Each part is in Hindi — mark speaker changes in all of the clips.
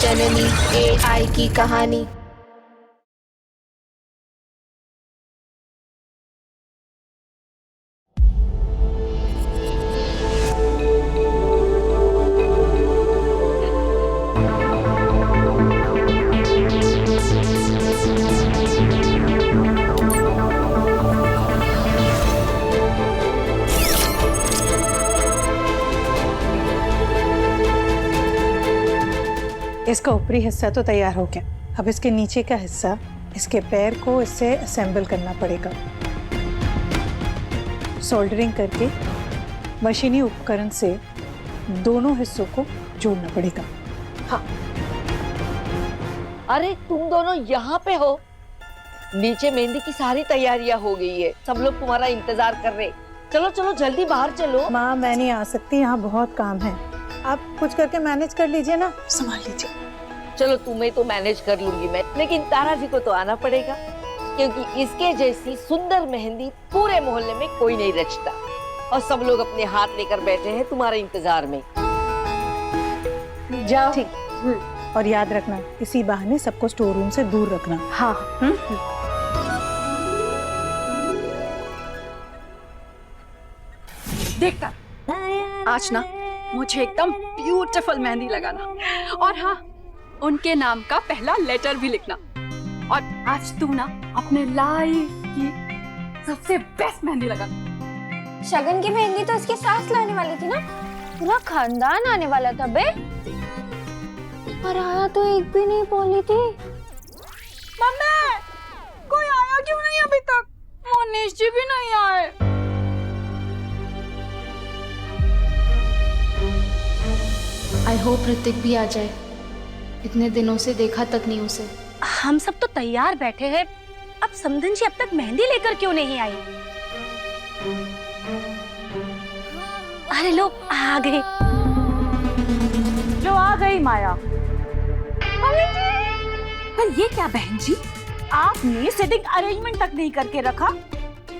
Speaker 1: जननी AI की कहानी।
Speaker 2: इसका ऊपरी हिस्सा तो तैयार हो गया, अब इसके नीचे का हिस्सा, इसके पैर को इससे असेंबल करना पड़ेगा। सोल्डरिंग करके मशीनी उपकरण से दोनों हिस्सों को जोड़ना पड़ेगा।
Speaker 3: हाँ। अरे तुम दोनों यहाँ पे हो? नीचे मेहंदी की सारी तैयारियां हो गई है, सब लोग तुम्हारा इंतजार कर रहे। चलो चलो जल्दी बाहर चलो।
Speaker 2: माँ मैं नहीं आ सकती, यहाँ बहुत काम है, आप कुछ करके मैनेज कर लीजिए ना, संभाल लीजिए।
Speaker 3: चलो तुम्हें तो मैनेज कर लूंगी मैं, लेकिन तारा जी को तो आना पड़ेगा, क्योंकि इसके जैसी सुंदर मेहंदी पूरे मोहल्ले में कोई नहीं रचता, और सब लोग अपने हाथ लेकर बैठे हैं तुम्हारे इंतजार में।
Speaker 2: जाओ। ठीक। और याद रखना, इसी बहाने सबको स्टोर रूम से दूर रखना।
Speaker 4: हाँ। देखता आज ना मुझे एकदम ब्यूटीफुल मेहंदी लगाना, और हाँ उनके नाम का पहला लेटर भी लिखना। और आज तू ना अपने लाइफ की सबसे बेस्ट मेहंदी लगाना।
Speaker 5: शगन की मेहंदी तो उसकी सास लाने वाली थी ना, पूरा खानदान आने वाला था बे, पर आया तो एक भी नहीं बोली थी।
Speaker 4: मम्मी कोई आया क्यों नहीं अभी तक? मोनिश जी भी नहीं आए।
Speaker 1: आई होप ऋतिक भी आ जाए, इतने दिनों से देखा तक नहीं उसे।
Speaker 6: हम सब तो तैयार बैठे हैं, अब समधन जी अब तक मेहंदी लेकर क्यों नहीं आई? अरे लो आ गई,
Speaker 4: लो आ गई माया।
Speaker 6: पर ये क्या बहन जी, आपने सिटिंग अरेंजमेंट तक नहीं करके रखा।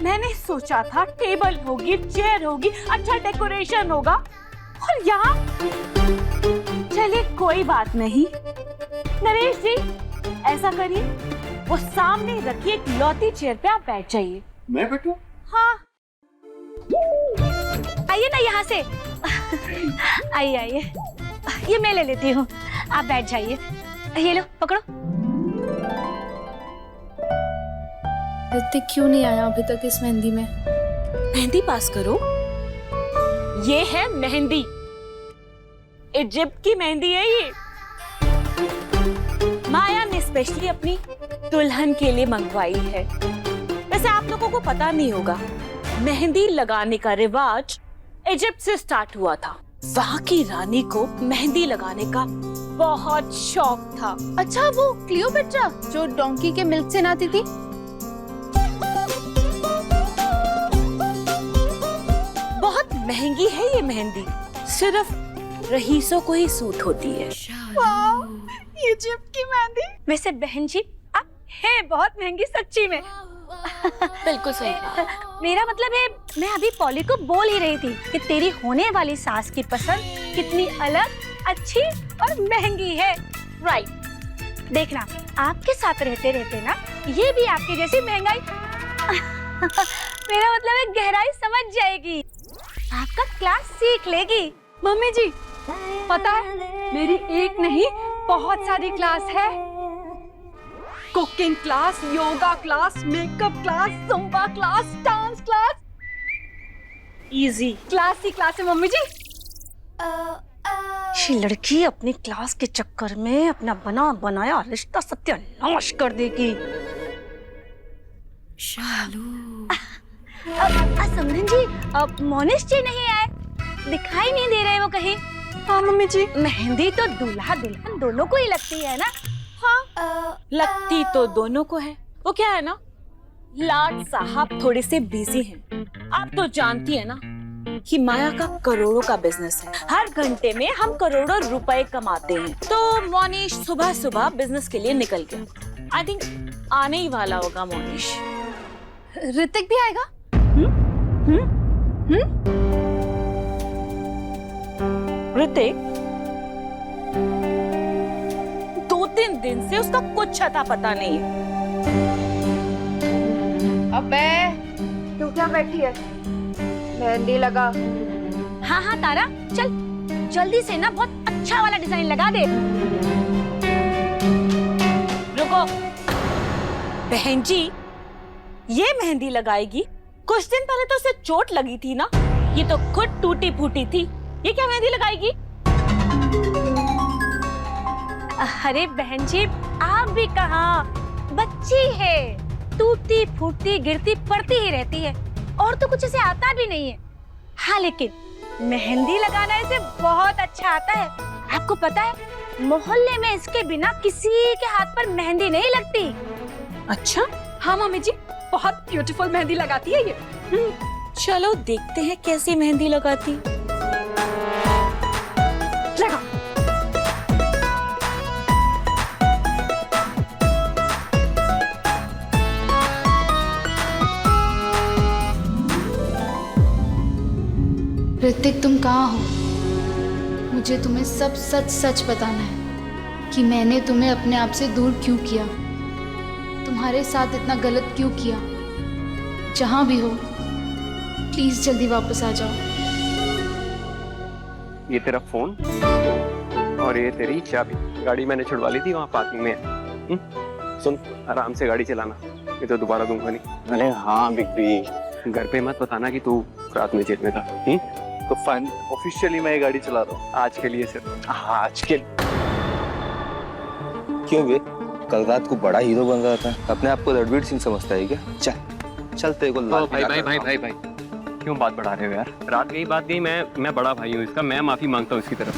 Speaker 6: मैंने सोचा था टेबल होगी, चेयर होगी, अच्छा डेकोरेशन होगा, और यहाँ चलिए कोई बात नहीं। नरेश जी ऐसा करिए, वो सामने रखिए एक लौती चेयर पे आप बैठ जाइए।
Speaker 7: मैं बैठूं?
Speaker 6: हाँ आइए ना यहाँ से। आइए आइए, ये मैं ले लेती हूँ, आप बैठ जाइए। ये लो पकड़ो।
Speaker 1: ऋतिक क्यों नहीं आया अभी तक इस मेहंदी में?
Speaker 6: मेहंदी पास करो। ये है मेहंदी, इजिप्ट की मेहंदी है ये। माया ने स्पेशली अपनी दुल्हन के लिए मंगवाई है। वैसे आप लोगों को पता नहीं होगा, मेहंदी लगाने का रिवाज इजिप्ट से स्टार्ट हुआ था। वहाँ की रानी को मेहंदी लगाने का बहुत शौक था।
Speaker 1: अच्छा वो क्लियोपेट्रा जो डोंकी के मिल्क से नहाती थी?
Speaker 6: बहुत महंगी है ये मेहंदी, सिर्फ रईसों को ही सूट होती है। इजिप्ट की मेहंदी। वैसे बहन जी आप है बहुत महंगी सच्ची में।
Speaker 1: बिल्कुल सही कहा।
Speaker 6: मेरा मतलब है, मैं अभी पॉली को बोल ही रही थी कि तेरी होने वाली सास की पसंद कितनी अलग, अच्छी और महंगी है। राइट, देखना आपके साथ रहते रहते ना ये भी आपकी जैसी महंगाई मेरा मतलब है गहराई समझ जाएगी, आपका क्लास सीख लेगी।
Speaker 4: मम्मी जी पता है मेरी एक नहीं बहुत सारी क्लास है। Cooking class, yoga class, makeup class, zumba class, dance class, easy class ही क्लास है मम्मी जी।
Speaker 6: ये लड़की अपनी क्लास के चक्कर में अपना बना बनाया रिश्ता सत्यानाश कर देगी। समधन जी, अब मोनिश जी नहीं आए, दिखाई नहीं दे रहे वो कहीं।
Speaker 4: हाँ मम्मी जी।
Speaker 6: मेहंदी तो दूल्हा दुल्हन दोनों को ही लगती है ना? हाँ लगती तो दोनों को है। वो क्या है ना, लाड साहब थोड़े से बिजी हैं। आप तो जानती है ना कि माया का करोड़ों का बिजनेस है, हर घंटे में हम करोड़ों रुपए कमाते हैं। तो मोनिश सुबह सुबह बिजनेस के लिए निकल गया। आई थिंक आने ही वाला होगा मोनिश।
Speaker 1: ऋतिक भी आएगा?
Speaker 6: ऋतिक दिन से उसका कुछ अता पता नहीं है।
Speaker 3: अबे तू क्या बैठी है? मेहंदी लगा।
Speaker 5: हाँ हाँ तारा, चल जल्दी से ना बहुत अच्छा वाला डिजाइन लगा दे।
Speaker 6: रुको बहन जी, ये मेहंदी लगाएगी? कुछ दिन पहले तो उसे चोट लगी थी ना, ये तो खुद टूटी फूटी थी, ये क्या मेहंदी लगाएगी?
Speaker 5: अरे बहन जी, आप भी कहाँ, बच्ची है, टूटती फूटती गिरती पड़ती ही रहती है, और तो कुछ इसे आता भी नहीं है। हाँ लेकिन मेहंदी लगाना इसे बहुत अच्छा आता है। आपको पता है, मोहल्ले में इसके बिना किसी के हाथ पर मेहंदी नहीं लगती।
Speaker 4: अच्छा हाँ मम्मी जी, बहुत ब्यूटीफुल मेहंदी लगाती है ये।
Speaker 6: चलो देखते हैं कैसी मेहंदी लगाती।
Speaker 4: लगा।
Speaker 1: ऋतिक तुम कहाँ हो? मुझे तुम्हें सब सच सच बताना है कि मैंने तुम्हें अपने आप से दूर क्यों किया, तुम्हारे साथ इतना गलत क्यों किया। जहाँ भी हो प्लीज जल्दी वापस आ जाओ।
Speaker 7: ये तेरा फोन और ये तेरी चाबी, गाड़ी मैंने छुड़वा ली थी वहाँ पार्किंग में। सुन, आराम से गाड़ी चलाना, ये तो दोबारा दूंगा नहीं।
Speaker 8: अरे हाँ बिग बी,
Speaker 7: घर पे मत बताना कि तू रात में जेल में था।
Speaker 8: तो फाइन, ऑफिशियली मैं ये गाड़ी चला रहा हूँ
Speaker 7: आज के लिए सिर्फ।
Speaker 8: हाँ आज के। क्यों बे, कल रात को बड़ा हीरो बन रहा था, अपने आप को रणवीर सिंह समझता है क्या? चल चल तेरे को लाल
Speaker 7: भाई भाई भाई भाई भाई क्यों बात बढ़ा रहे हो यार? रात गई बात गई, मैं बड़ा भाई हूँ इसका, मैं माफी मांगता हूँ इसकी तरफ।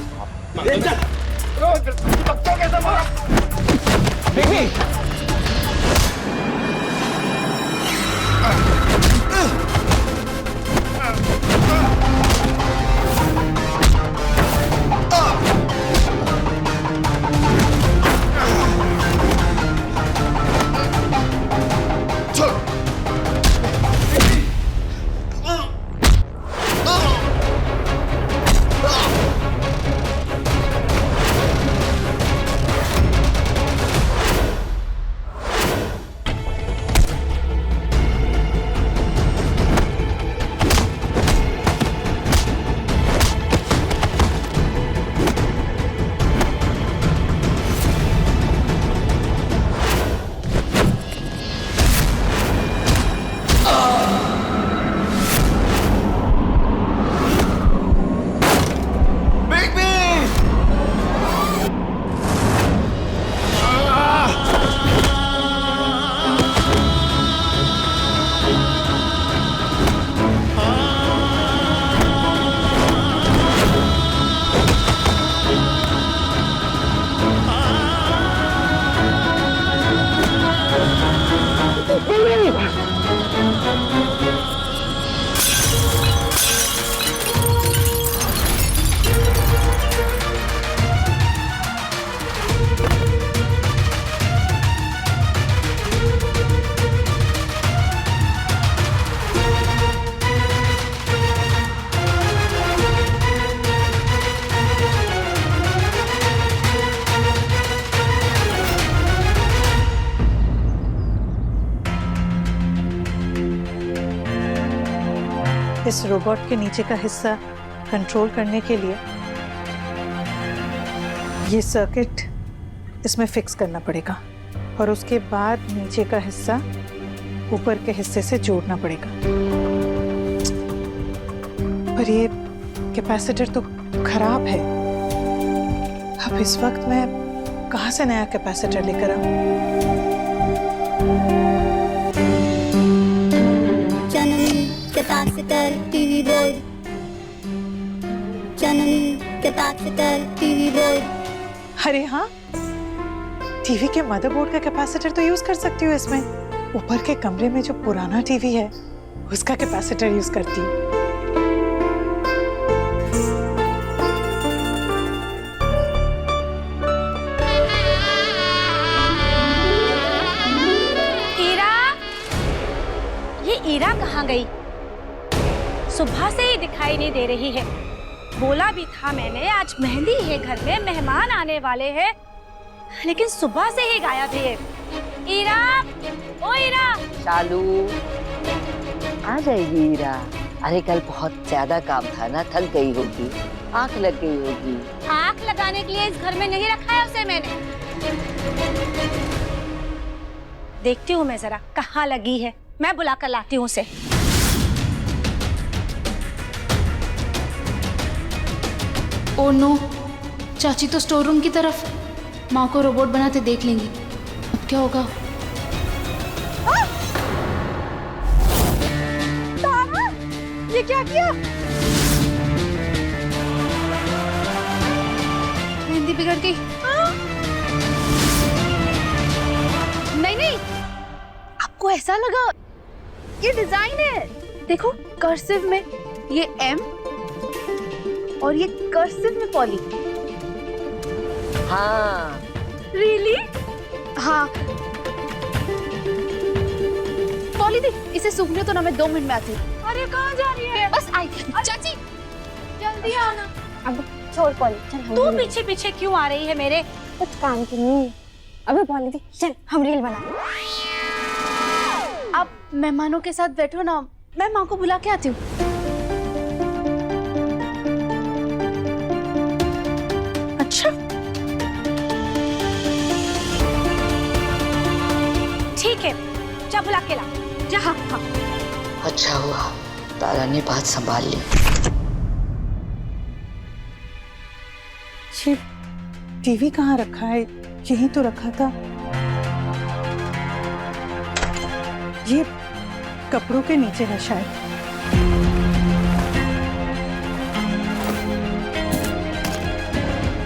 Speaker 2: इस रोबोट के नीचे का हिस्सा कंट्रोल करने के लिए ये सर्किट इसमें फिक्स करना पड़ेगा और उसके बाद नीचे का हिस्सा ऊपर के हिस्से से जोड़ना पड़ेगा। पर ये कैपेसिटर तो खराब है। अब इस वक्त मैं कहाँ से नया कैपेसिटर लेकर आऊं?
Speaker 9: कैपेसिटर टीवी बोर्ड, जननी कैपेसिटर टीवी बोर्ड।
Speaker 2: अरे हाँ, टीवी के मदरबोर्ड का कैपेसिटर तो यूज कर सकती हूँ इसमें। ऊपर के कमरे में जो पुराना टीवी है उसका कैपेसिटर यूज करती हूँ।
Speaker 5: ईरा कहाँ गई? सुबह से ही दिखाई नहीं दे रही है। बोला भी था मैंने आज मेहंदी है, घर में मेहमान आने वाले हैं। लेकिन सुबह से ही गायब है। ईरा, ओ ईरा।
Speaker 3: चालू आ जाएगी ईरा। अरे कल बहुत ज्यादा काम था ना, थक गई होगी, आंख लग गई होगी।
Speaker 5: आंख लगाने के लिए इस घर में नहीं रखा है उसे मैंने। देखती हूँ मैं जरा कहाँ लगी है, मैं बुला कर लाती हूँ उसे।
Speaker 1: ओ नो, चाची तो स्टोर रूम की तरफ। माँ को रोबोट बनाते देख लेंगी। अब क्या होगा?
Speaker 5: ये क्या किया?
Speaker 1: मेहंदी बिगड़ गई।
Speaker 5: नहीं नहीं, आपको ऐसा लगा? ये डिजाइन है, देखो कर्सिव में ये M और ये कर्सिव में पॉली।
Speaker 3: हाँ
Speaker 5: रियली? हाँ। पॉली दी, इसे सूखने तो ना, मैं 2 मिनट में आती हूँ। अरे कहाँ जा रही है? बस आई। चाची जल्दी आना।
Speaker 9: अब छोड़ पॉली, चल
Speaker 5: तू पीछे पीछे क्यों आ रही है मेरे?
Speaker 9: कुछ काम की नहीं। अबे पॉली दी, चल हम रील बना।
Speaker 5: आप मेहमानों के साथ बैठो ना, मैं माँ को बुला के आती हूँ। अच्छा ठीक है, जा बुला के ला जा। हाँ हाँ।
Speaker 3: अच्छा हुआ तारा ने बात संभाल ली।
Speaker 2: ये टीवी कहाँ रखा है? यहीं तो रखा था। ये कपड़ों के नीचे है शायद।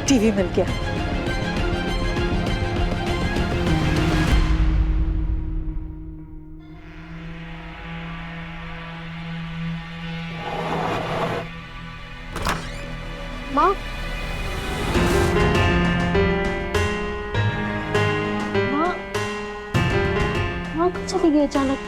Speaker 2: टीवी मिल गया।
Speaker 5: माँ, माँ कब चली गई अचानक?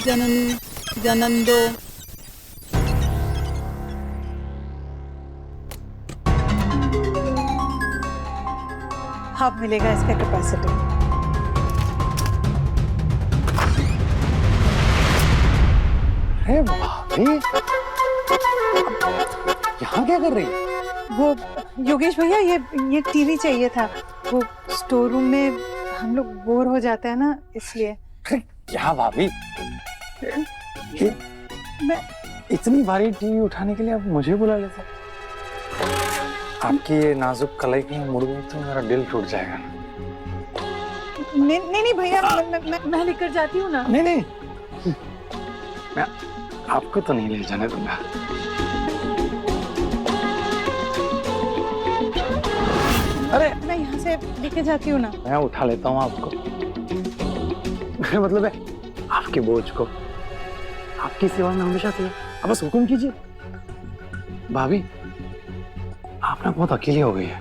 Speaker 2: जननी जनंदो अब मिलेगा इसका कैपेसिटी।
Speaker 7: अरे भाभी, यहाँ क्या कर रही है?
Speaker 2: वो योगेश भैया, ये टीवी चाहिए था। वो स्टोर रूम में हम लोग बोर हो जाते हैं ना, इसलिए।
Speaker 7: अरे क्या भाभी,
Speaker 2: मैं
Speaker 7: इतनी भारी टीवी उठाने के लिए आप मुझे बुला लेते? आपकी ये नाजुक कलाई की मुड़ गई तो मेरा दिल टूट जाएगा।
Speaker 2: नहीं भैया, मैं लेकर जाती हूँ ना।
Speaker 7: नहीं, मैं आपको तो नहीं ले जाने दूंगा। अरे
Speaker 2: मैं यहाँ से लेके जाती हूँ ना।
Speaker 7: मैं उठा लेता हूँ आपको। मेरा मतलब है आपके बोझ को। आपकी सेवा में हमेशा थी, अब बस हुक्म कीजिए। भाभी, आप ना बहुत अकेली हो गई है,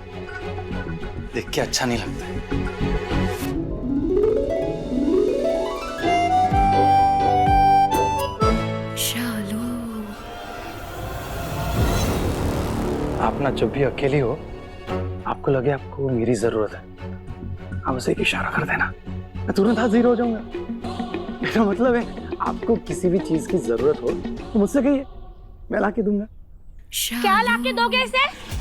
Speaker 7: देख के अच्छा नहीं लगता है। आप ना जब भी अकेली हो, आपको लगे आपको मेरी जरूरत है, आप उसे एक इशारा कर देना, मैं तुरंत हाजिर हो जाऊंगा। मेरा मतलब है आपको किसी भी चीज की जरूरत हो तो मुझसे कहिए, मैं ला के दूंगा।
Speaker 5: क्या लाके दोगे इसे?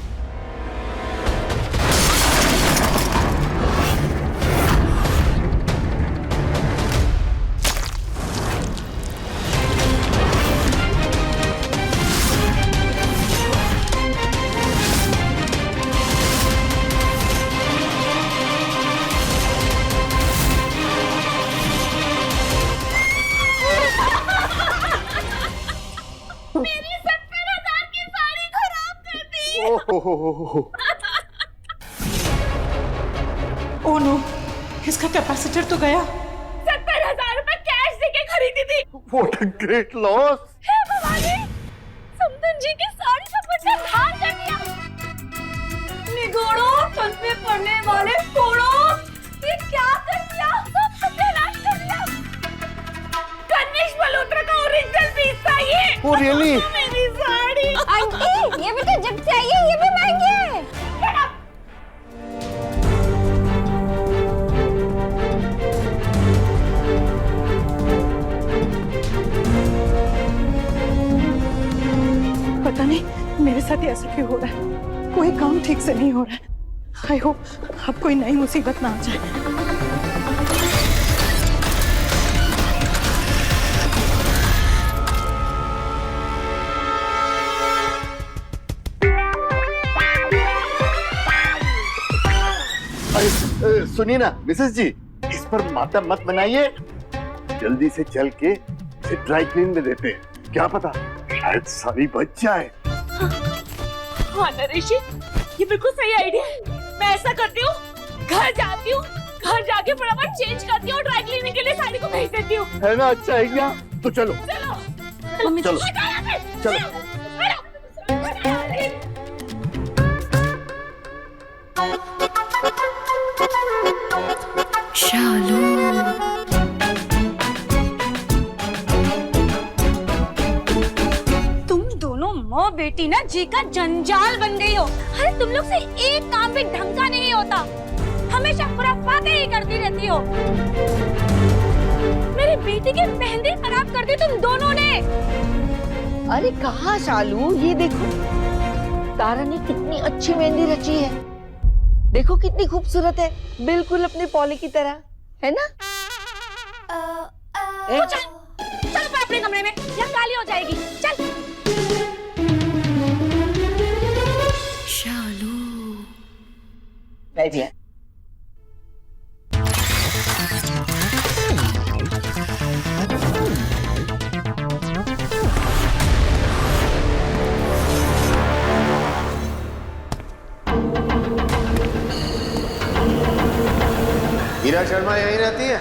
Speaker 2: ओह नो, इसका कैपेसिटर तो गया।
Speaker 5: 70,000 रुपए कैश देके खरीदी थी।
Speaker 7: What a great loss!
Speaker 5: हे भवानी, समदन जी की साड़ी का बटन हार जा गया।
Speaker 2: नहीं, मेरे साथ ही ऐसा क्यों हो रहा है? कोई काम ठीक से नहीं हो रहा है। आई होप अब कोई नई मुसीबत ना आ जाए।
Speaker 10: सुनिए ना मिसेस जी, इस पर मातम मत बनाइए। जल्दी से चल के इसे ड्राई क्लीन में देते हैं, क्या पता शायद साड़ी बच जाए।
Speaker 6: हाँ नरेश जी, ये बिल्कुल सही आइडिया है। मैं ऐसा करती हूँ, घर जाती हूँ, घर जाके फटाफट चेंज करती हूँ, ड्राई क्लीनिंग के लिए साड़ी को भेज देती हूँ।
Speaker 10: है ना अच्छा आइडिया? तो चलो
Speaker 6: चलो मम्मी
Speaker 10: चलो चलो।
Speaker 5: तुम दोनों माँ बेटी ना जी का जंजाल बन गई हो। अरे तुम लोग से एक काम भी ढंग का नहीं होता, हमेशा खुराफाते ही करती रहती हो। मेरी बेटी की मेहंदी खराब कर दी तुम दोनों ने।
Speaker 3: अरे कहाँ शालू, ये देखो तारा ने कितनी अच्छी मेहंदी रची है। देखो कितनी खूबसूरत है, बिल्कुल अपनी पॉली की तरह, है ना?
Speaker 5: चल अपने कमरे में, यहाँ गाली हो जाएगी। चल
Speaker 3: बैठिए।
Speaker 8: हीरा शर्मा यहीं रहती है?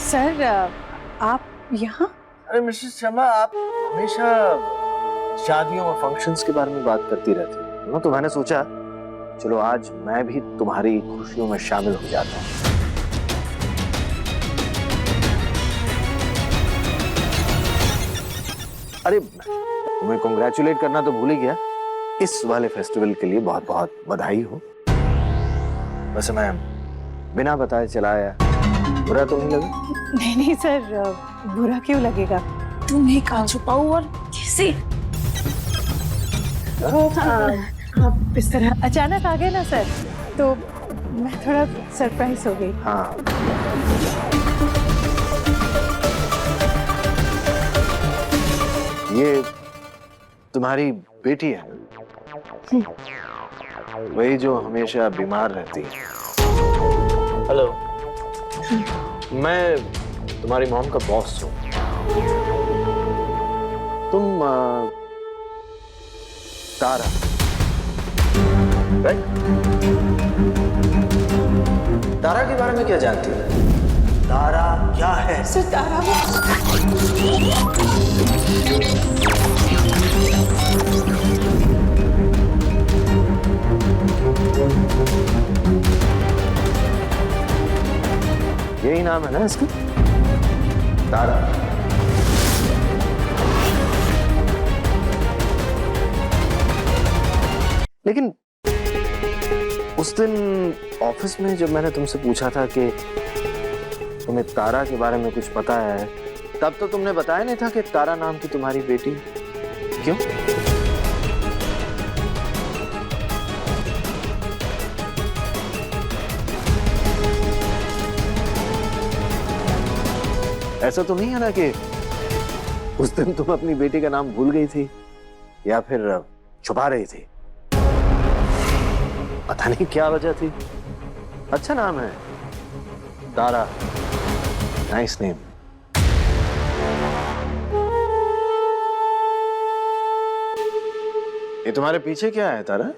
Speaker 2: सर आप यहाँ?
Speaker 7: अरे मिसेस शर्मा, आप हमेशा शादियों और फंक्शंस के बारे में बात करती रहती हो, तो मैंने सोचा चलो आज मैं भी तुम्हारी खुशियों में शामिल हो जाता हूँ। अरे तुम्हें कॉन्ग्रेचुलेट करना तो भूल ही गया, इस वाले फेस्टिवल के लिए बहुत बहुत बधाई हो। वैसे मैं बिना बताए चला आया, बुरा तो नहीं लगा?
Speaker 2: नहीं सर, बुरा क्यों लगेगा?
Speaker 6: तूने कहाँ छुपाऊ और कैसे?
Speaker 2: आप इस तरह अचानक आ गए ना सर, तो मैं थोड़ा सरप्राइज हो गई।
Speaker 7: हाँ, ये तुम्हारी बेटी है ना? वही जो हमेशा बीमार रहती है। हेलो, मैं तुम्हारी मॉम का बॉस हूँ। तुम तारा, राइट? तारा के बारे में क्या जानती हो? तारा क्या है?
Speaker 2: सर तारा
Speaker 7: यही नाम है ना इसका? तारा। लेकिन उस दिन ऑफिस में जब मैंने तुमसे पूछा था कि तुम्हें तारा के बारे में कुछ पता है, तब तो तुमने बताया नहीं था कि तारा नाम की तुम्हारी बेटी। क्यों? ऐसा तो नहीं है ना कि उस दिन तुम अपनी बेटी का नाम भूल गई थी या फिर छुपा रही थी? पता नहीं क्या वजह थी। अच्छा नाम है तारा, नाइस नेम। ये तुम्हारे पीछे क्या है तारा?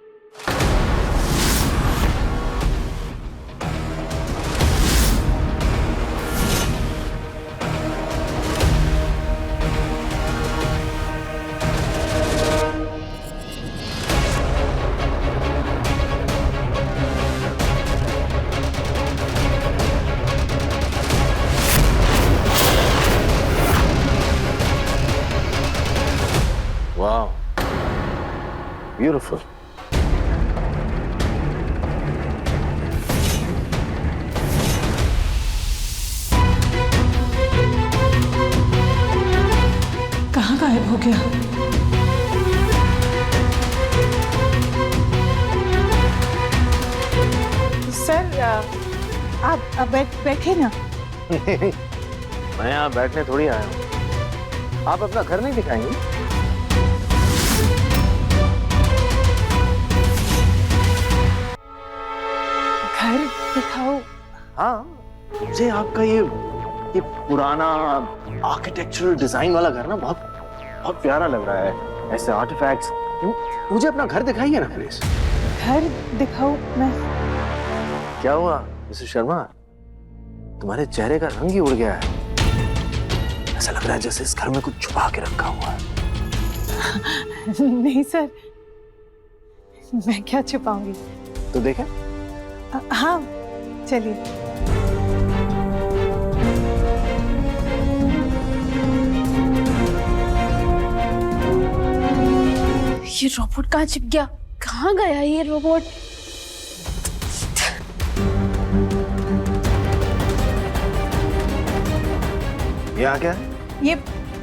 Speaker 7: ब्यूटीफुल।
Speaker 2: कहाँ गायब हो गया? सर आप बैठे ना।
Speaker 7: मैं यहाँ बैठने थोड़ी आया हूँ। आप अपना घर नहीं दिखाएंगे?
Speaker 2: घर दिखाओ।
Speaker 7: हाँ, मुझे आपका ये पुराना आर्किटेक्चरल डिजाइन वाला घर ना बहुत बहुत प्यारा लग रहा है। ऐसे आर्टिफैक्ट्स। मुझे अपना घर दिखाइए ना प्लीज।
Speaker 2: घर दिखाओ? मैं
Speaker 7: क्या हुआ मिसेस शर्मा, तुम्हारे चेहरे का रंग ही उड़ गया है। ऐसा लग रहा है जैसे इस घर में कुछ छुपा के रखा हुआ है।
Speaker 2: नहीं सर, मैं क्या छुपाऊंगी।
Speaker 7: तो देखें।
Speaker 2: हाँ चलिए।
Speaker 1: ये रोबोट कहाँ छिप गया? कहाँ गया ये रोबोट?
Speaker 7: ये आ गया है?
Speaker 2: ये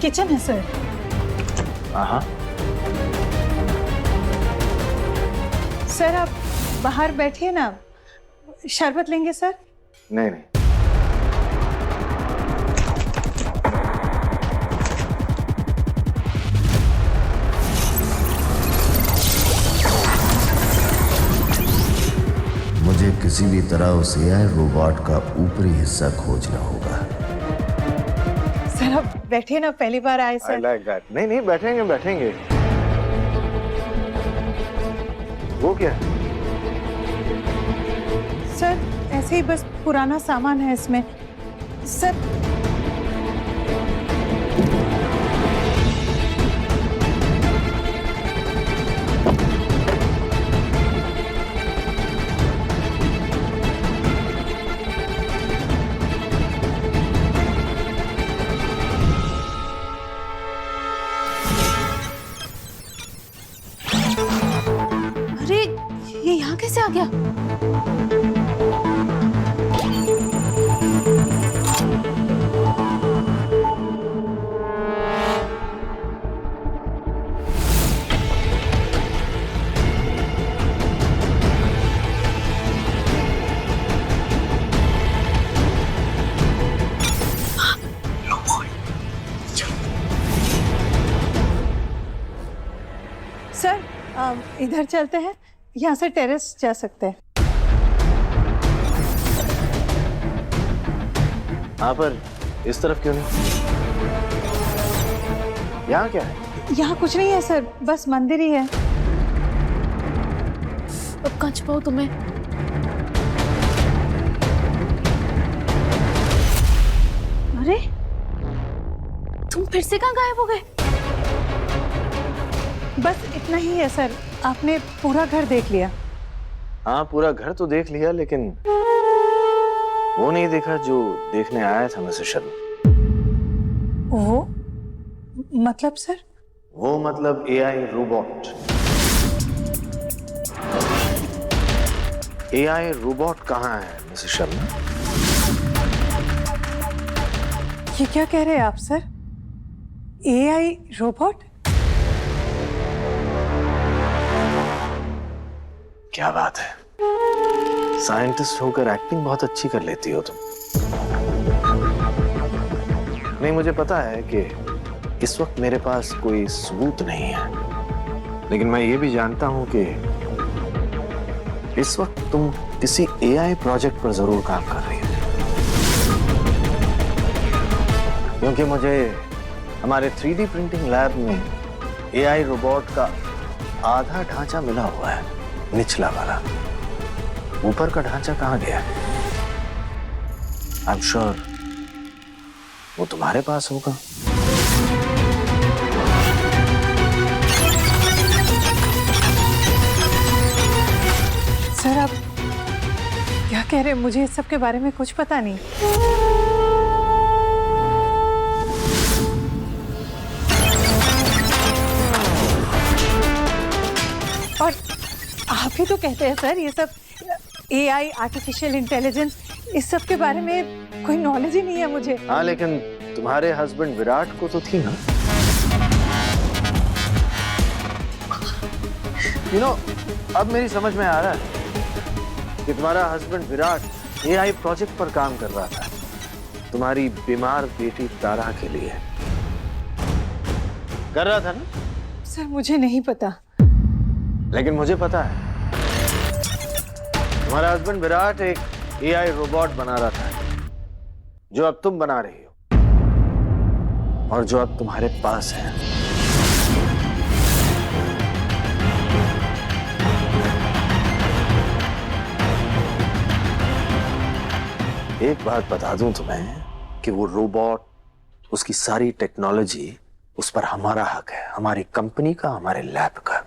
Speaker 2: किचन है सर।
Speaker 7: हाँ।
Speaker 2: सर आप बाहर बैठिए ना, शरबत लेंगे सर?
Speaker 7: नहीं नहीं।
Speaker 11: मुझे किसी भी तरह उस एआई रोबोट का ऊपरी हिस्सा खोजना होगा।
Speaker 2: सर आप बैठिए ना, पहली बार आए
Speaker 7: I
Speaker 2: सर।
Speaker 7: like that. नहीं नहीं, बैठेंगे बैठेंगे। वो क्या है?
Speaker 2: सर ऐसे ही बस पुराना सामान है इसमें सर।
Speaker 1: अरे ये यहाँ कैसे आ गया?
Speaker 2: सर इधर चलते हैं, यहाँ से टेरेस जा सकते हैं।
Speaker 7: हाँ, पर इस तरफ क्यों नहीं? यहाँ क्या है?
Speaker 2: यहाँ कुछ नहीं है सर, बस मंदिर ही है।
Speaker 1: अब कहाँ छुपाऊं तुम्हें? अरे तुम फिर से कहाँ गायब हो गए?
Speaker 2: बस इतना ही है सर, आपने पूरा घर देख लिया।
Speaker 7: हाँ, पूरा घर तो देख लिया, लेकिन वो नहीं देखा जो देखने आया था मिसेस शर्मा।
Speaker 2: वो मतलब सर?
Speaker 7: वो मतलब एआई रोबोट। एआई रोबोट कहाँ है मिसेस शर्मा?
Speaker 2: ये क्या कह रहे हैं आप सर? AI robot?
Speaker 7: क्या बात है, साइंटिस्ट होकर एक्टिंग बहुत अच्छी कर लेती हो तुम। नहीं, मुझे पता है कि इस वक्त मेरे पास कोई सबूत नहीं है, लेकिन मैं ये भी जानता हूं कि इस वक्त तुम किसी एआई प्रोजेक्ट पर जरूर काम कर रही हो, क्योंकि मुझे हमारे 3D प्रिंटिंग लैब में एआई रोबोट का आधा ढांचा मिला हुआ है, निचला वाला। ऊपर का ढांचा कहाँ गया? आई एम श्योर वो तुम्हारे पास होगा।
Speaker 2: सर आप क्या कह रहे हैं? मुझे इस सब के बारे में कुछ पता नहीं। काफी तो कहते हैं सर, ये सब AI, आर्टिफिशियल इंटेलिजेंस, इस सब के बारे में कोई नॉलेज ही नहीं है मुझे।
Speaker 7: हाँ, लेकिन तुम्हारे हस्बैंड विराट को तो थी ना। अब मेरी समझ में आ रहा है कि तुम्हारा हस्बैंड विराट AI प्रोजेक्ट पर काम कर रहा था, तुम्हारी बीमार बेटी तारा के लिए कर रहा था ना।
Speaker 2: सर मुझे नहीं पता।
Speaker 7: लेकिन मुझे पता है, तुम्हारा हस्बैंड विराट एक AI रोबोट बना रहा था, जो अब तुम बना रही हो और जो अब तुम्हारे पास है। एक बात बता दूं तुम्हें कि वो रोबोट, उसकी सारी टेक्नोलॉजी, उस पर हमारा हक है, हमारी कंपनी का, हमारे लैब का।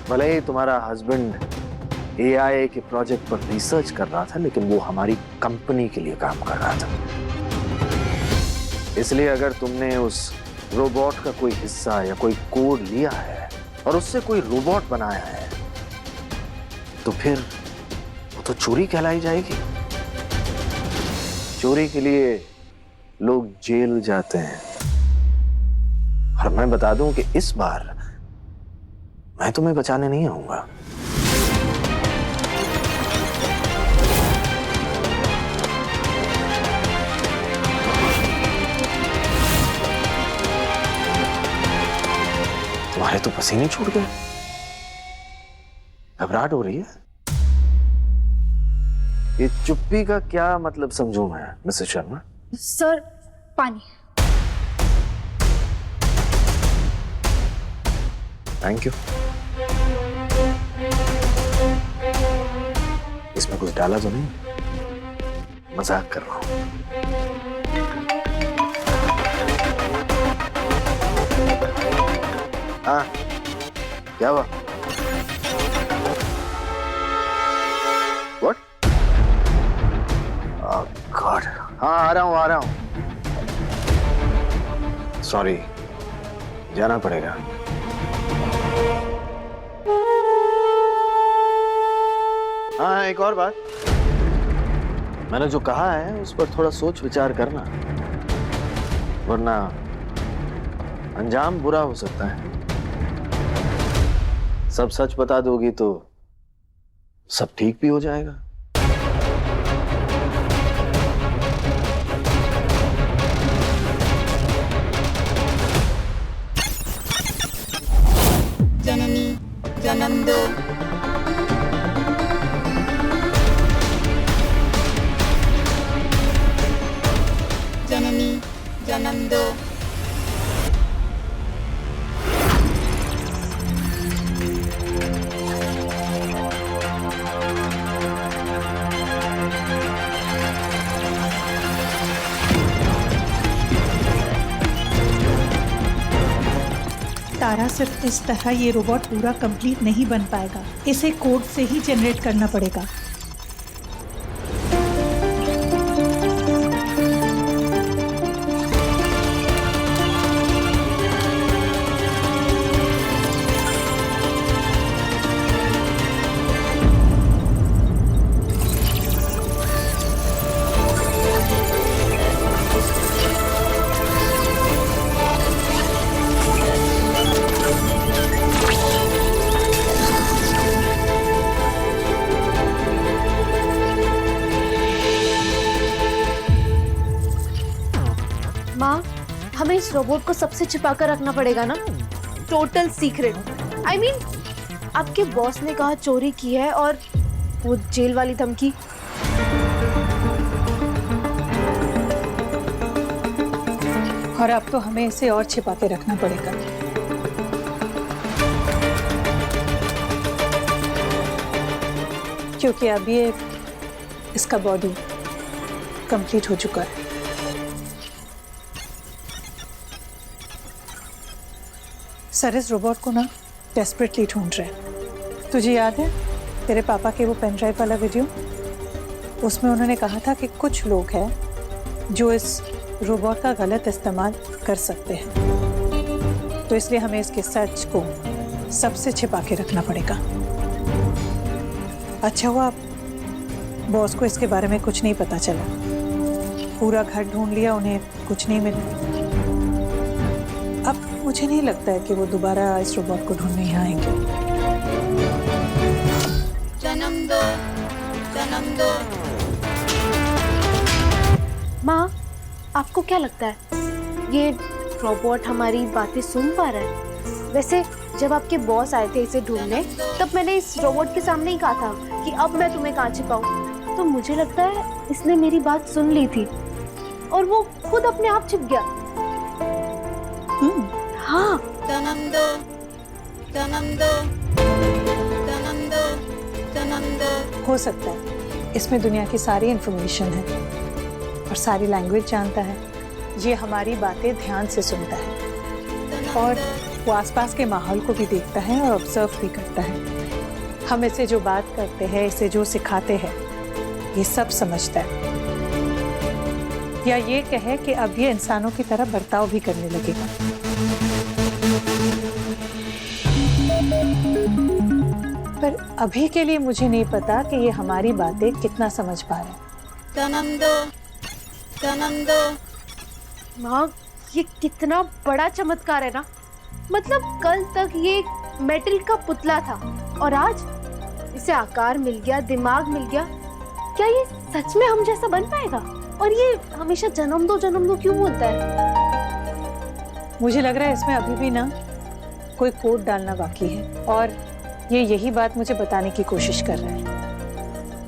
Speaker 7: भले ही तुम्हारा हस्बैंड AI के प्रोजेक्ट पर रिसर्च कर रहा था, लेकिन वो हमारी कंपनी के लिए काम कर रहा था। इसलिए अगर तुमने उस रोबोट का कोई हिस्सा या कोई कोड लिया है और उससे कोई रोबोट बनाया है, तो फिर वो तो चोरी कहलाई जाएगी। चोरी के लिए लोग जेल जाते हैं। और मैं बता दूं कि इस बार मैं तुम्हें बचाने नहीं आऊंगा। तुम्हारे तो पसीने छूट गए, घबराहट हो रही है। ये चुप्पी का क्या मतलब समझूं मैं, मिसेस शर्मा?
Speaker 1: सर, पानी।
Speaker 7: Thank you. इसमें कुछ डाला तो नहीं? मजाक कर रहा हूं। हाँ, क्या हुआ? What? Oh God. हाँ, आ रहा हूँ। सॉरी, जाना पड़ेगा। हाँ, एक और बात, मैंने जो कहा है उस पर थोड़ा सोच विचार करना, वरना अंजाम बुरा हो सकता है। सब सच बता दोगी तो सब ठीक भी हो जाएगा।
Speaker 1: जननी जन्म दो। जननी जन्म दो।
Speaker 2: तारा, सिर्फ इस तरह ये रोबोट पूरा कंप्लीट नहीं बन पाएगा, इसे कोड से ही जनरेट करना पड़ेगा।
Speaker 5: माँ, हमें इस रोबोट को सबसे छिपा कर रखना पड़ेगा ना, टोटल सीक्रेट। I mean, आपके बॉस ने कहा चोरी की है और वो जेल वाली धमकी।
Speaker 2: और अब तो हमें इसे और छिपा के रखना पड़ेगा। क्योंकि अब ये इसका बॉडी कंप्लीट हो चुका है। सर इस रोबोट को ना डेस्परेटली ढूंढ रहे हैं। तुझे याद है तेरे पापा के वो पेन ड्राइव वाला वीडियो? उसमें उन्होंने कहा था कि कुछ लोग हैं जो इस रोबोट का गलत इस्तेमाल कर सकते हैं। तो इसलिए हमें इसके सच को सबसे छिपा के रखना पड़ेगा। अच्छा हुआ बॉस को इसके बारे में कुछ नहीं पता चला। पूरा घर ढूंढ लिया, उन्हें कुछ नहीं मिला। अब मुझे नहीं लगता है कि वो दोबारा इस रोबोट को ढूंढने यहाँ आएंगे।
Speaker 1: जन्म दो, जन्म दो।
Speaker 5: माँ, आपको क्या लगता है ये रोबोट हमारी बातें सुन पा रहा है? वैसे जब आपके बॉस आए थे इसे ढूंढने, तब मैंने इस रोबोट के सामने ही कहा था कि अब मैं तुम्हें कहाँ छिपाऊं। तो मुझे लगता है इसने मेरी बात सुन ली थी और वो खुद अपने आप छिप गया। हाँ।
Speaker 1: जन्म दो, जन्म दो, जन्म दो, जन्म दो।
Speaker 2: हो सकता है इसमें दुनिया की सारी इंफॉर्मेशन है और सारी लैंग्वेज जानता है। ये हमारी बातें ध्यान से सुनता है और वो आसपास के माहौल को भी देखता है और ऑब्जर्व भी करता है। हम इसे जो बात करते हैं, इसे जो सिखाते हैं, ये सब समझता है। या ये कहे कि अब ये इंसानों की तरह बर्ताव भी करने लगेगा। पर अभी के लिए मुझे नहीं पता कि ये हमारी बातें कितना समझ पा रहा है।
Speaker 1: जन्म दो, जन्म दो।
Speaker 5: माँ, ये कितना बड़ा चमत्कार है ना। मतलब कल तक ये मेटल का पुतला था और आज इसे आकार मिल गया, दिमाग मिल गया। क्या ये सच में हम जैसा बन पाएगा? और ये हमेशा जन्म दो क्यों होता है?
Speaker 2: मुझे लग रहा है इसमें अभी भी ना कोई कोड डालना बाकी है और ये यही बात मुझे बताने की कोशिश कर रहा है।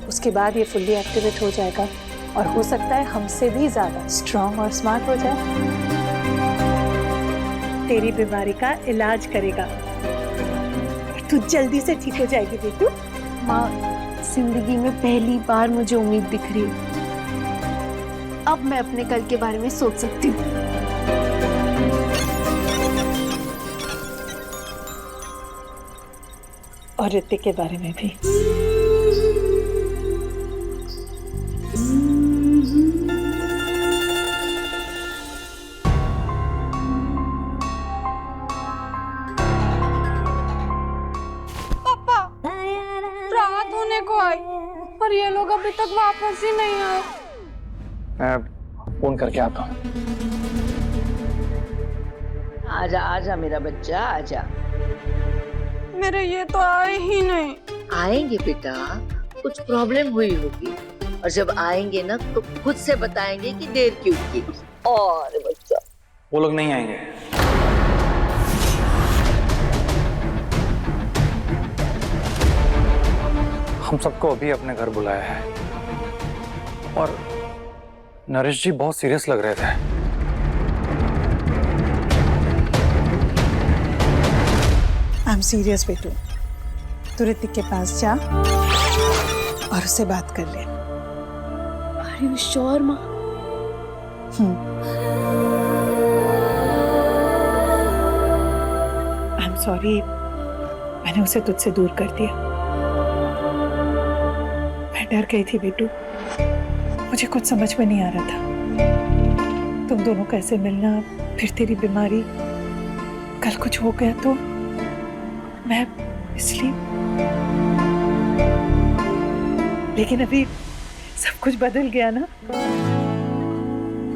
Speaker 2: उसके बाद ये फुल्ली एक्टिवेट हो जाएगा और हो सकता है हमसे भी ज्यादा स्ट्रांग और स्मार्ट हो जाए। तेरी बीमारी का इलाज करेगा। तू जल्दी से ठीक हो जाएगी बेटू।
Speaker 5: माँ, जिंदगी में पहली बार मुझे उम्मीद दिख रही है। अब मैं अपने कल के बारे में सोच सकती हूँ।
Speaker 2: और ऋतिक के बारे में भी।
Speaker 4: रात होने को आई पर ये लोग अभी तक वापस ही नहीं आए।
Speaker 7: मैं फोन करके आता हूँ।
Speaker 3: आजा आजा मेरा बच्चा, आजा।
Speaker 4: मेरे ये तो आए ही नहीं।
Speaker 3: आएंगे बेटा, कुछ प्रॉब्लम हुई होगी और जब आएंगे ना तो खुद से बताएंगे कि देर क्यों की। और बच्चा,
Speaker 7: वो लोग नहीं आएंगे। हम सबको अभी अपने घर बुलाया है और नरेश जी बहुत सीरियस लग रहे थे।
Speaker 2: आई एम सीरियस बेटू। तू ऋतिक के पास जा और उससे बात कर ले।
Speaker 5: Are you sure, माँ?
Speaker 2: आई एम सॉरी, मैंने उसे तुझसे दूर कर दिया। मैं डर गई थी बेटू, मुझे कुछ समझ में नहीं आ रहा था। तुम दोनों कैसे मिलना, फिर तेरी बीमारी, कल कुछ हो गया तो मैं इसलिए। लेकिन अभी सब कुछ बदल गया ना,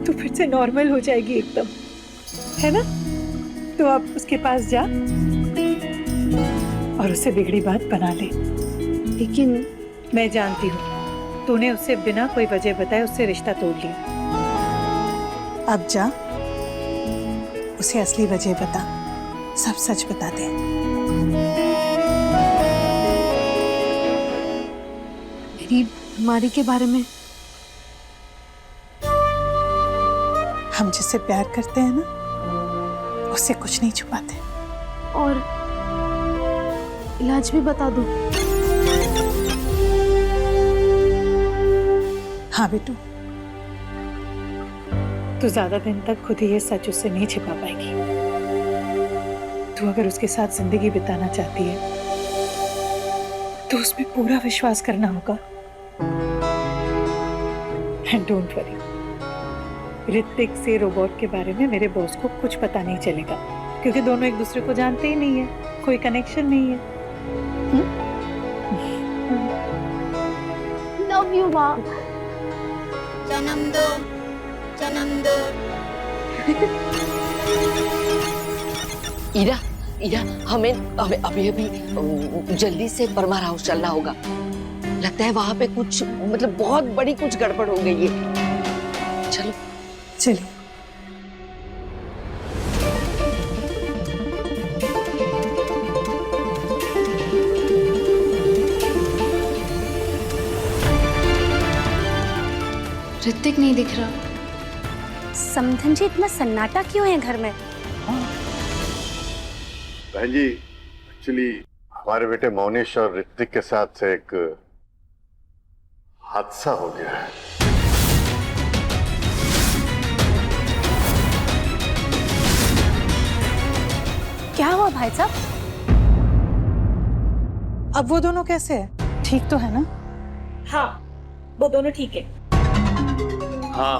Speaker 2: तो फिर से नॉर्मल हो जाएगी एकदम, है ना? तो आप उसके पास जा और उससे बिगड़ी बात बना ले।
Speaker 5: लेकिन
Speaker 2: मैं जानती हूँ तूने उससे बिना कोई वजह बताए उससे रिश्ता तोड़ लिया। अब जा, उसे असली वजह बता, सब सच बता दे।
Speaker 5: मेरी बीमारी के बारे में।
Speaker 2: हम जिससे प्यार करते हैं ना, उससे कुछ नहीं छुपाते।
Speaker 5: और इलाज भी बता दूं?
Speaker 2: हाँ बेटू, तू ज्यादा दिन तक खुद ही ये सच उससे नहीं छिपा पाएगी। तू अगर उसके साथ जिंदगी बिताना चाहती है तो उसमें पूरा विश्वास करना होगा। एंड डोंट वरी, ऋतिक से रोबोट के बारे में मेरे बॉस को कुछ पता नहीं चलेगा। क्योंकि दोनों एक दूसरे को जानते ही नहीं है, कोई कनेक्शन नहीं है।
Speaker 5: लव यू माँ।
Speaker 1: जन्म दो, जन्म दो।
Speaker 3: ईरा, ईरा, हमें अभी अभी जल्दी से परमार हाउस चलना होगा। लगता है वहां पे कुछ मतलब बहुत बड़ी कुछ गड़बड़ हो गई है। चलो
Speaker 2: चलिए।
Speaker 1: ऋतिक नहीं दिख रहा।
Speaker 5: समधन जी, इतना सन्नाटा क्यों है घर में?
Speaker 10: बहन जी, एक्चुअली हमारे बेटे मोनिश और ऋतिक के साथ एक हादसा हो गया है।
Speaker 5: क्या हुआ भाई साहब?
Speaker 2: अब वो दोनों कैसे हैं? ठीक तो है ना?
Speaker 6: हाँ, वो दोनों ठीक है।
Speaker 8: हाँ,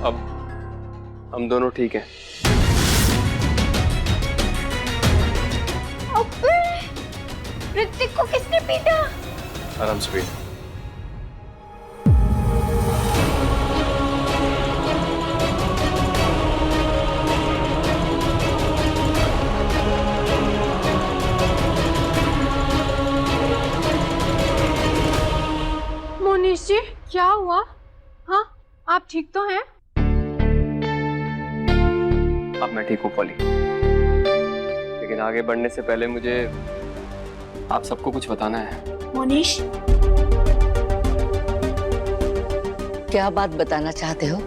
Speaker 8: अब हम दोनों ठीक हैं।
Speaker 5: ऋतिक को किसने पीटा?
Speaker 8: आराम से बैठ।
Speaker 4: मोनिश जी, क्या हुआ? हाँ, आप ठीक तो हैं?
Speaker 8: अब मैं ठीक हूँ पॉली, लेकिन आगे बढ़ने से पहले मुझे आप सबको कुछ बताना है।
Speaker 6: मोनिश,
Speaker 3: क्या बात बताना चाहते हो?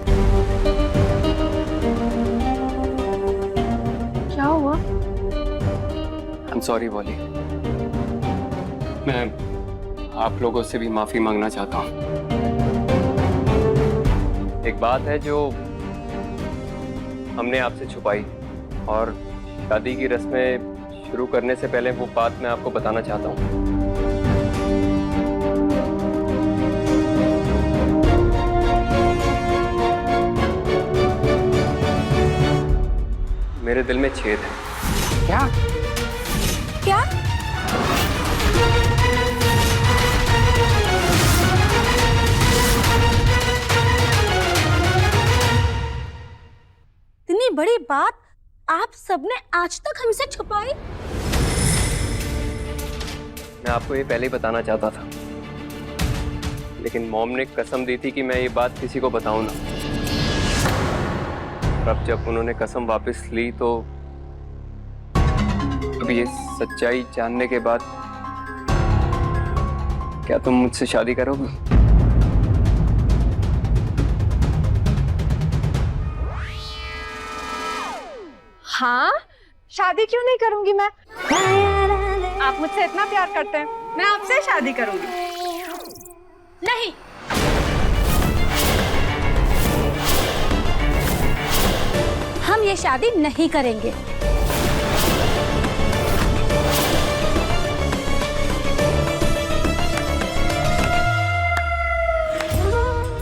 Speaker 4: क्या हुआ?
Speaker 8: I'm sorry पॉली, मैं आप लोगों से भी माफी मांगना चाहता हूँ। एक बात है जो हमने आपसे छुपाई, और शादी की रस्में शुरू करने से पहले वो बात मैं आपको बताना चाहता हूँ। मेरे दिल में छेद है।
Speaker 2: क्या?
Speaker 5: क्या? इतनी बड़ी बात आप सबने आज तक हमसे छुपाई?
Speaker 8: मैं आपको ये पहले ही बताना चाहता था, लेकिन मॉम ने कसम दी थी कि मैं ये बात किसी को बताऊं ना। और अब जब उन्होंने कसम वापस ली तो अब ये सच्चाई जानने के बाद क्या तुम मुझसे शादी करोगी?
Speaker 4: हाँ, शादी क्यों नहीं करूंगी मैं? आप मुझसे इतना प्यार करते हैं, मैं आपसे शादी करूंगी।
Speaker 5: नहीं, हम ये शादी नहीं करेंगे।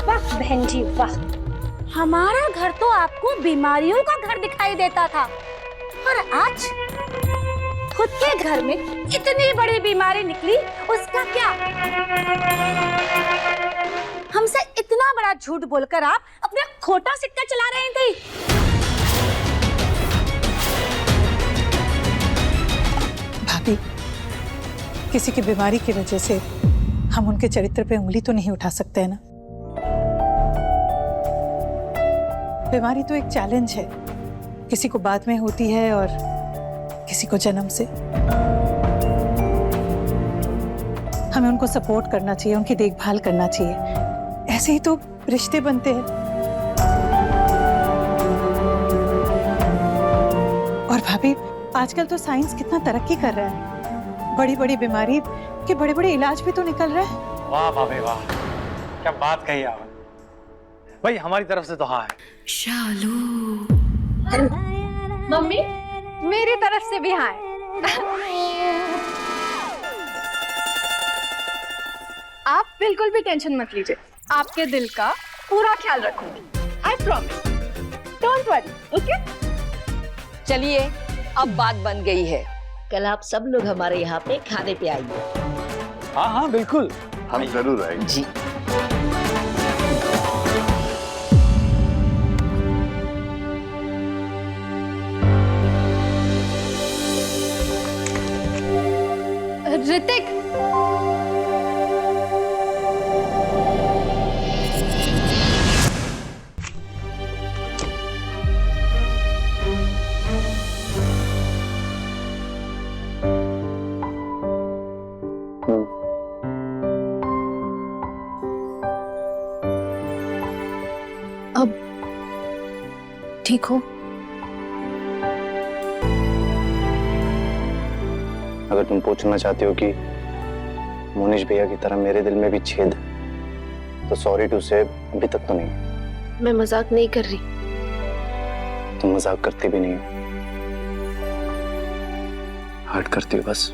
Speaker 5: वाह बहन जी वाह, हमारा घर तो आपको बीमारियों का घर दिखाई देता था, और आज खुद के घर में इतनी बड़ी बीमारी निकली, उसका क्या? हमसे इतना बड़ा झूठ बोलकर आप अपना खोटा सिक्का चला रहे थे।
Speaker 2: भाभी, किसी की बीमारी की वजह से हम उनके चरित्र पे उंगली तो नहीं उठा सकते हैं ना। बीमारी तो एक चैलेंज है, किसी को बाद में होती है और किसी को जन्म से। हमें उनको सपोर्ट करना चाहिए, उनकी देखभाल करना चाहिए, ऐसे ही तो रिश्ते बनते हैं। और भाभी, आजकल तो साइंस कितना तरक्की कर रहा है, बड़ी बड़ी बीमारी के बड़े बड़े इलाज भी तो निकल रहे हैं।
Speaker 7: वाह भाभी वाह, क्या बात कही आप। भाई हमारी तरफ से तो हाँ है।
Speaker 4: मम्मी, मेरी तरफ से भी हाँ है। आप बिल्कुल भी टेंशन मत लीजिए, आपके दिल का पूरा ख्याल रखूंगी, I promise.
Speaker 6: Don't worry, okay?
Speaker 3: चलिए, अब बात बन गई है। कल आप सब लोग हमारे यहाँ पे खाने पे आइए।
Speaker 7: हाँ हाँ बिल्कुल,
Speaker 10: हम जरूर आएंगे
Speaker 3: जी।
Speaker 1: ऋतिक, अब ठीक हो?
Speaker 7: अगर तुम पूछना चाहती हो कि मोनिश भैया की तरह मेरे दिल में भी छेद है, तो सॉरी टू से अभी तक तो नहीं।
Speaker 9: मैं मजाक नहीं कर रही।
Speaker 7: तुम मजाक करती भी नहीं हो, हर्ट करती हो बस।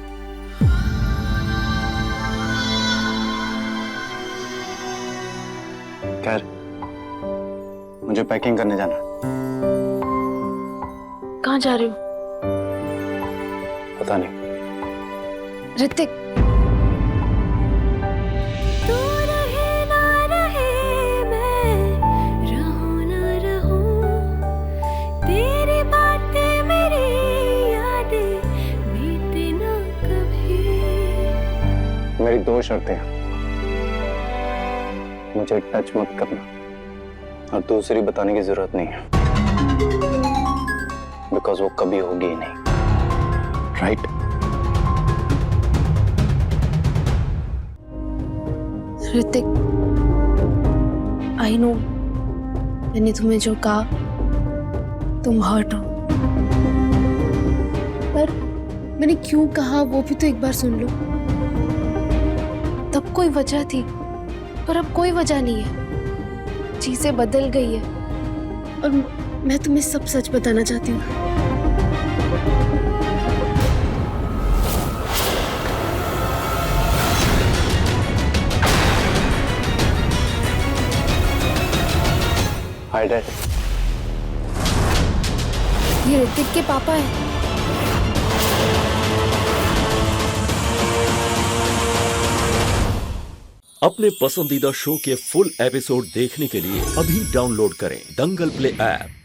Speaker 7: खैर, मुझे पैकिंग करने जाना।
Speaker 9: कहाँ जा रहे हो?
Speaker 7: पता नहीं।
Speaker 1: ऋतिक,
Speaker 7: मेरी दो शर्तें हैं। मुझे टच मत करना, और दूसरी बताने की जरूरत नहीं है, बिकॉज वो कभी होगी ही नहीं, राइट?
Speaker 9: ऋतिक, आई नो मैंने तुम्हें जो कहा तुम हर्ट हो, पर मैंने क्यों कहा वो भी तो एक बार सुन लो। तब कोई वजह थी, पर अब कोई वजह नहीं है। चीजें बदल गई है, और मैं तुम्हें सब सच बताना चाहती हूँ।
Speaker 7: Hi dad.
Speaker 9: ये ऋतिक के पापा है।
Speaker 12: अपने पसंदीदा शो के फुल एपिसोड देखने के लिए अभी डाउनलोड करें दंगल प्ले ऐप।